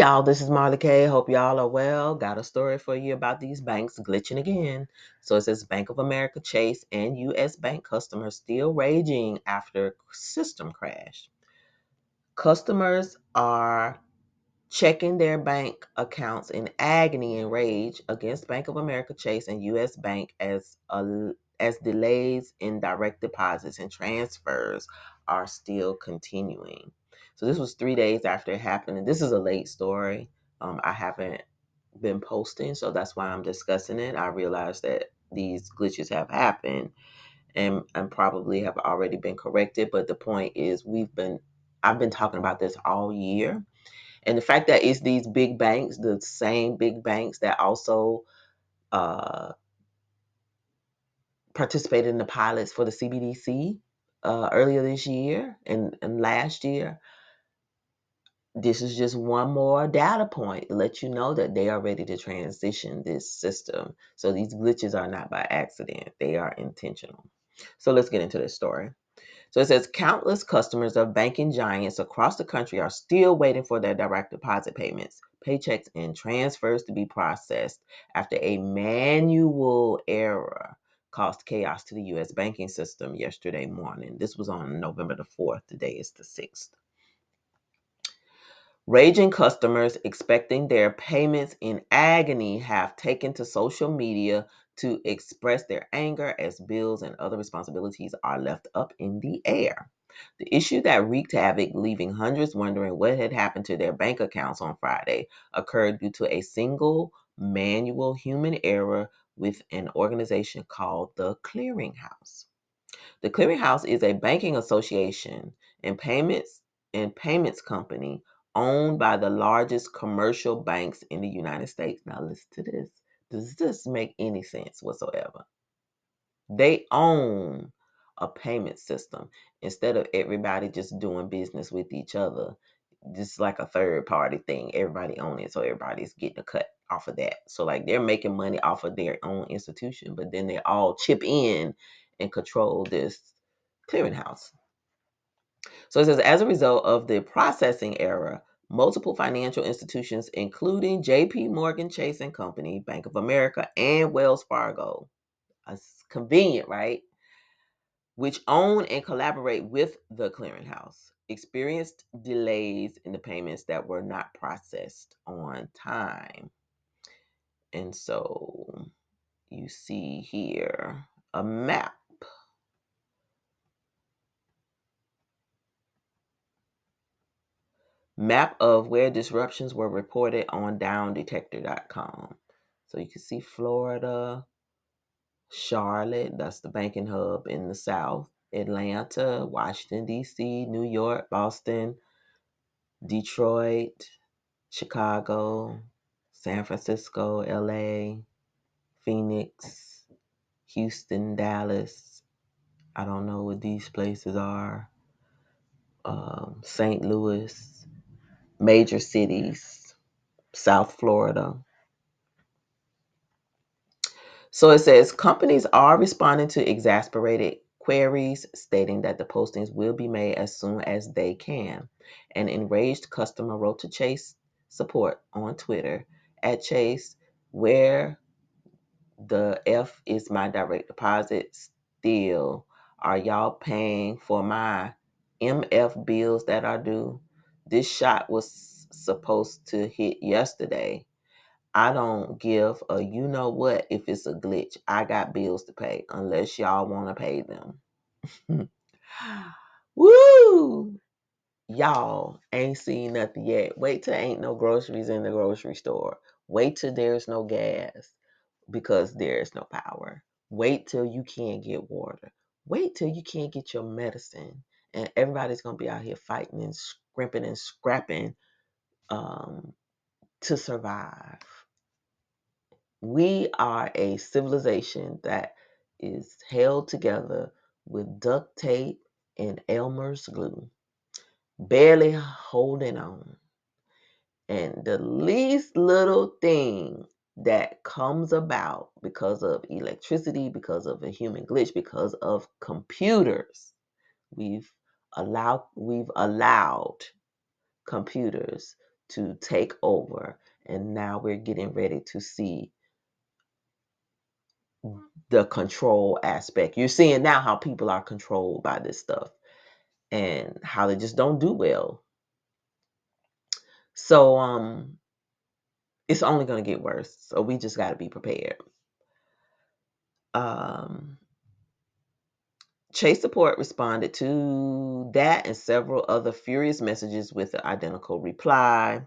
y'all, this is Marley K. Hope y'all are well. Got a story for you about these banks glitching again. So it says Bank of America, Chase, and U.S. Bank customers still raging after system crash. Customers are checking their bank accounts in agony and rage against Bank of America, Chase, and U.S. Bank as delays in direct deposits and transfers are still continuing. So this was 3 days after it happened, and this is a late story. I haven't been posting, so that's why I'm discussing it. I realized that these glitches have happened and probably have already been corrected, but the point is I've been talking about this all year, and the fact that it's these big banks, the same big banks that also uh, participated in the pilots for the CBDC earlier this year and last year, this is just one more data point to let you know that they are ready to transition this system. So these glitches are not by accident, they are intentional. So let's get into this story. So it says countless customers of banking giants across the country are still waiting for their direct deposit payments, paychecks, and transfers to be processed after a manual error caused chaos to the U.S. banking system yesterday morning. This was on November the 4th. Today is the 6th. Raging customers expecting their payments in agony have taken to social media to express their anger as bills and other responsibilities are left up in the air. The issue that wreaked havoc, leaving hundreds wondering what had happened to their bank accounts on Friday, occurred due to a single manual human error with an organization called the Clearinghouse. The Clearinghouse is a banking association and payments company owned by the largest commercial banks in the United States. Now listen to this. Does this make any sense whatsoever? They own a payment system instead of everybody just doing business with each other. Just like a third party thing. Everybody owns it, so everybody's getting a cut off of that. So like they're making money off of their own institution, but then they all chip in and control this clearinghouse. So it says, as a result of the processing error, multiple financial institutions, including J.P. Morgan Chase and Company, Bank of America, and Wells Fargo, it's convenient, right? Which own and collaborate with the clearinghouse, experienced delays in the payments that were not processed on time. And so you see here a map of where disruptions were reported on downdetector.com. So you can see Florida, Charlotte, that's the banking hub in the South, Atlanta, Washington, D.C., New York, Boston, Detroit, Chicago, San Francisco, LA, Phoenix, Houston, Dallas. I don't know what these places are. St. Louis, major cities, South Florida. So it says companies are responding to exasperated queries stating that the postings will be made as soon as they can. An enraged customer wrote to Chase support on Twitter at Chase, where the F is my direct deposit still? Are y'all paying for my MF bills that are due? This shot was supposed to hit yesterday. I don't give a you know what if it's a glitch. I got bills to pay unless y'all want to pay them. Woo! Y'all ain't seen nothing yet. Wait till ain't no groceries in the grocery store. Wait till there's no gas because there's no power. Wait till you can't get water. Wait till you can't get your medicine. And everybody's going to be out here fighting and scrimping and scrapping um, to survive. We are a civilization that is held together with duct tape and Elmer's glue, barely holding on. And the least little thing that comes about because of electricity, because of a human glitch, because of computers, we've allowed computers to take over. And now we're getting ready to see the control aspect. You're seeing now how people are controlled by this stuff and how they just don't do well. So it's only going to get worse. So we just got to be prepared. Chase Support responded to that and several other furious messages with an identical reply.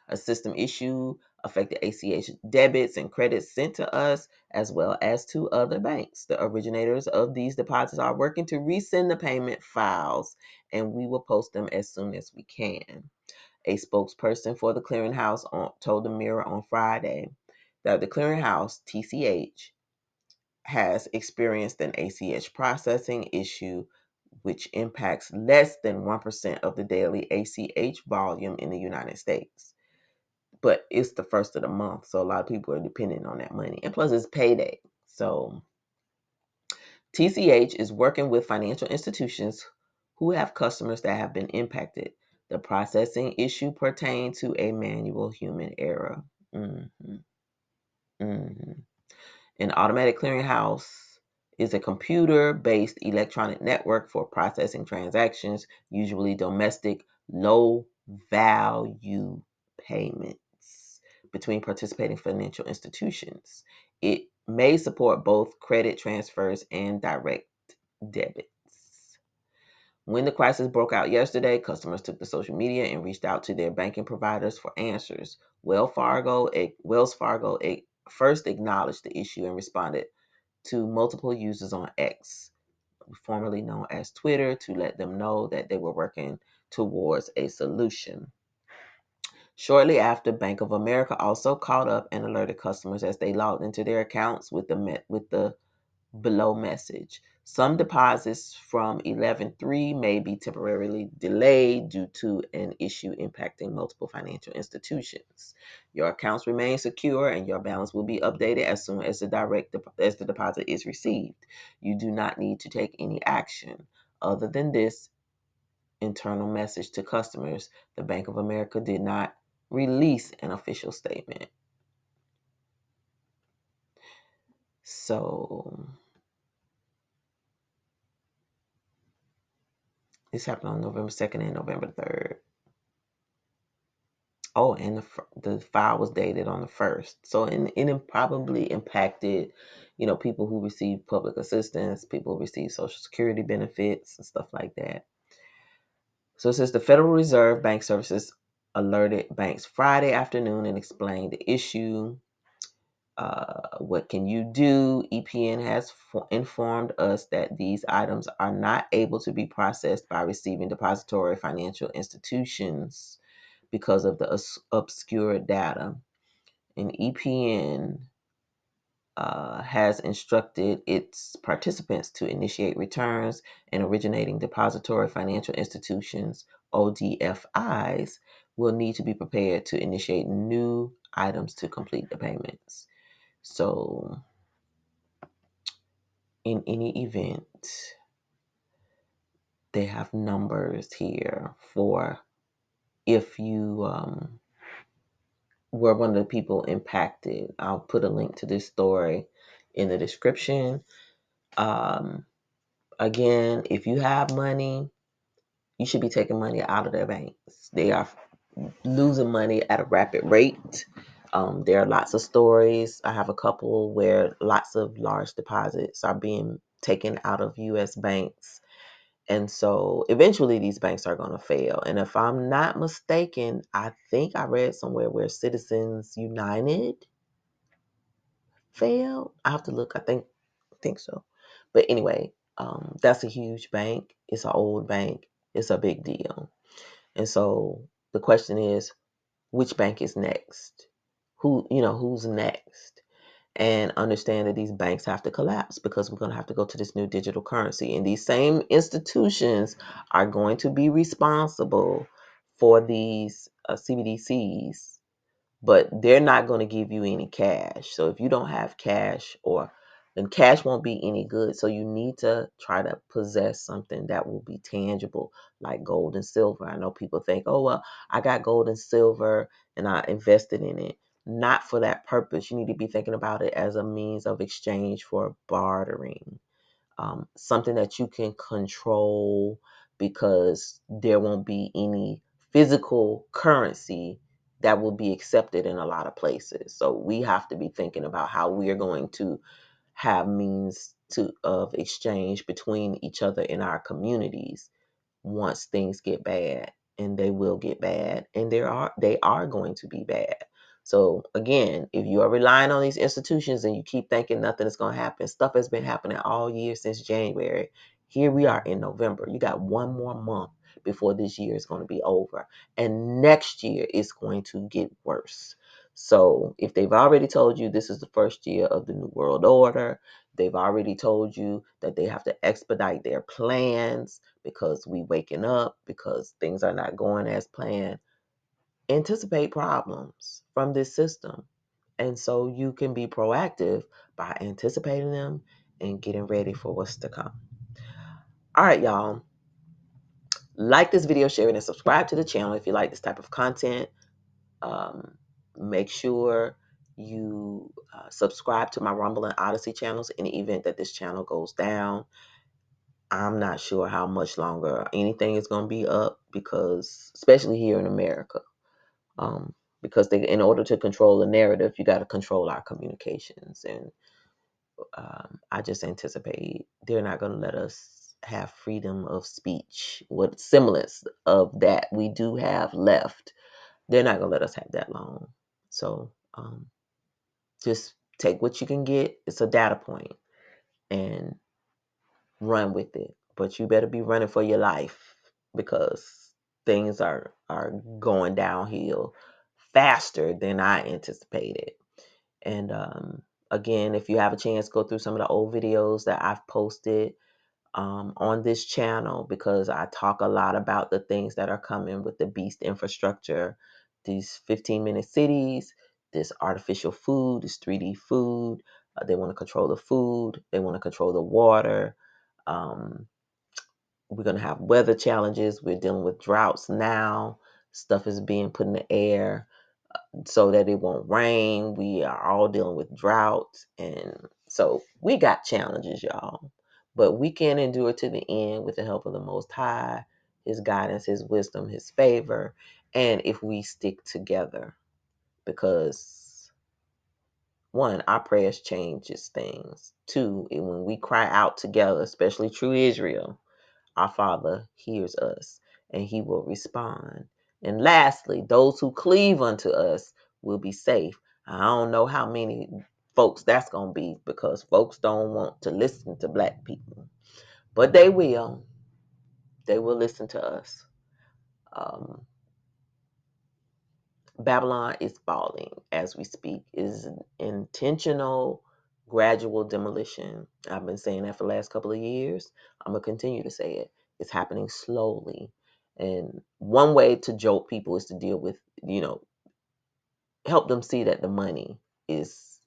A system issue affected ACH debits and credits sent to us as well as to other banks. The originators of these deposits are working to resend the payment files, and we will post them as soon as we can. A spokesperson for the clearinghouse told the Mirror on Friday that the clearinghouse, TCH, has experienced an ACH processing issue which impacts less than 1% of the daily ACH volume in the United States. But it's the first of the month, so a lot of people are depending on that money. And plus, it's payday. So TCH is working with financial institutions who have customers that have been impacted. The processing issue pertained to a manual human error. Mm-hmm. Mm-hmm. An automatic clearinghouse is a computer-based electronic network for processing transactions, usually domestic, low-value payments between participating financial institutions. It may support both credit transfers and direct debits. When the crisis broke out yesterday, customers took to social media and reached out to their banking providers for answers. Wells Fargo first acknowledged the issue and responded to multiple users on X, formerly known as Twitter, to let them know that they were working towards a solution. Shortly after, Bank of America also caught up and alerted customers as they logged into their accounts with the below message. Some deposits from 11/3 may be temporarily delayed due to an issue impacting multiple financial institutions. Your accounts remain secure and your balance will be updated as soon as the deposit is received. You do not need to take any action. Other than this internal message to customers, the Bank of America did not release an official statement. So this happened on November 2nd and November 3rd. Oh, and the file was dated on the 1st. So it probably impacted, people who receive public assistance, people who receive Social Security benefits and stuff like that. So it says the Federal Reserve Bank Services alerted banks Friday afternoon and explained the issue. What can you do? EPN has informed us that these items are not able to be processed by receiving depository financial institutions because of the obscure data. And EPN has instructed its participants to initiate returns, and originating depository financial institutions, ODFIs, will need to be prepared to initiate new items to complete the payments. So, in any event, they have numbers here for if you were one of the people impacted. I'll put a link to this story in the description. Again, if you have money, you should be taking money out of their banks. They are losing money at a rapid rate. There are lots of stories. I have a couple where lots of large deposits are being taken out of U.S. banks. And so eventually these banks are going to fail. And if I'm not mistaken, I think I read somewhere where Citizens United failed. I have to look. I think so. But anyway, that's a huge bank. It's an old bank. It's a big deal. And so the question is, which bank is next? Who's next? And understand that these banks have to collapse because we're going to have to go to this new digital currency. And these same institutions are going to be responsible for these CBDCs, but they're not going to give you any cash. So if you don't have cash or And cash won't be any good. So you need to try to possess something that will be tangible, like gold and silver. I know people think, oh, well, I got gold and silver and I invested in it. Not for that purpose. You need to be thinking about it as a means of exchange for bartering, something that you can control, because there won't be any physical currency that will be accepted in a lot of places. So we have to be thinking about how we are going to have means of exchange between each other in our communities once things get bad, and they will get bad, and they are going to be bad. So again, if you are relying on these institutions and you keep thinking nothing is going to happen, stuff has been happening all year since January. Here we are in November. You got one more month before this year is going to be over, and next year is going to get worse. So if they've already told you this is the first year of the new world order, they've already told you that they have to expedite their plans because we waking up, because things are not going as planned. Anticipate problems from this system. And so you can be proactive by anticipating them and getting ready for what's to come. All right, y'all. Like this video, share it, and subscribe to the channel if you like this type of content. Um, Make sure you subscribe to my Rumble and Odyssey channels in the event that this channel goes down. I'm not sure how much longer anything is going to be up, because, especially here in America, because in order to control the narrative, you got to control our communications. And I just anticipate they're not going to let us have freedom of speech. What semblance of that we do have left, they're not going to let us have that long. So just take what you can get. It's a data point, and run with it. But you better be running for your life, because things are going downhill faster than I anticipated. And again, if you have a chance, go through some of the old videos that I've posted on this channel, because I talk a lot about the things that are coming with the beast infrastructure, these 15-minute cities, this artificial food, this 3D food. They want to control the food. They want to control the water. Um, we're going to have weather challenges. We're dealing with droughts now. Stuff is being put in the air so that it won't rain. We are all dealing with droughts. And so we got challenges, y'all. But we can endure to the end with the help of the Most High, His guidance, His wisdom, His favor, and if we stick together. Because, one, our prayers changes things. Two, when we cry out together, especially true Israel, our Father hears us, and He will respond. And lastly, those who cleave unto us will be safe. I don't know how many folks that's going to be, because folks don't want to listen to black people. But they will. They will listen to us. Um, Babylon is falling as we speak. It is an intentional, gradual demolition. I've been saying that for the last couple of years. I'm going to continue to say it. It's happening slowly. And one way to jolt people is to deal with, help them see that the money is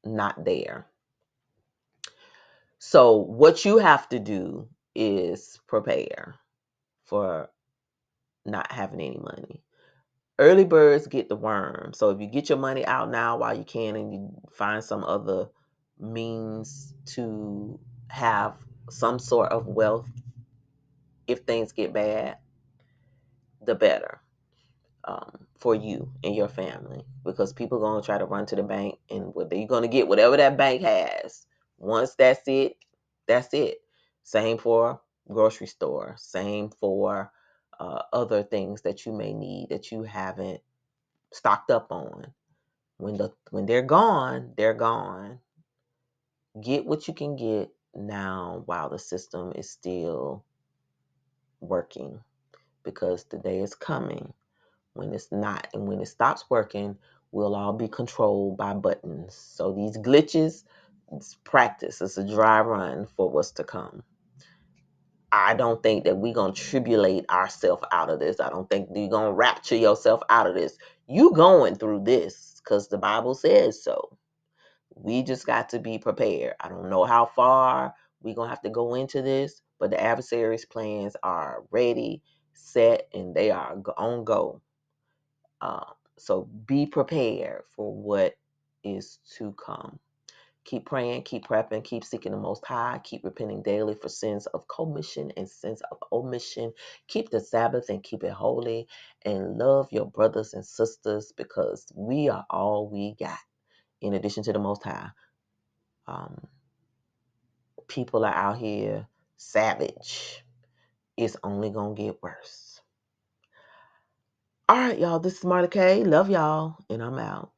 not there. So what you have to do is prepare for not having any money. Early birds get the worm. So if you get your money out now while you can, and you find some other means to have some sort of wealth, if things get bad, the better for you and your family, because people are going to try to run to the bank, and you're going to get whatever that bank has. Once that's it, that's it. Same for grocery store. Same for other things that you may need that you haven't stocked up on. When they're gone, they're gone. Get what you can get now while the system is still working, because the day is coming when it's not, and when it stops working, we'll all be controlled by buttons. So these glitches, it's practice. It's a dry run for what's to come. I don't think that we're going to tribulate ourselves out of this. I don't think you're going to rapture yourself out of this. You going through this because the Bible says so. We just got to be prepared. I don't know how far we're going to have to go into this, but the adversaries' plans are ready, set, and they are on go. So be prepared for what is to come. Keep praying, keep prepping, keep seeking the Most High, keep repenting daily for sins of commission and sins of omission. Keep the Sabbath and keep it holy, and love your brothers and sisters, because we are all we got. In addition to the Most High, um, people are out here savage. It's only gonna get worse. All right, y'all. This is Marta K. Love y'all, and I'm out.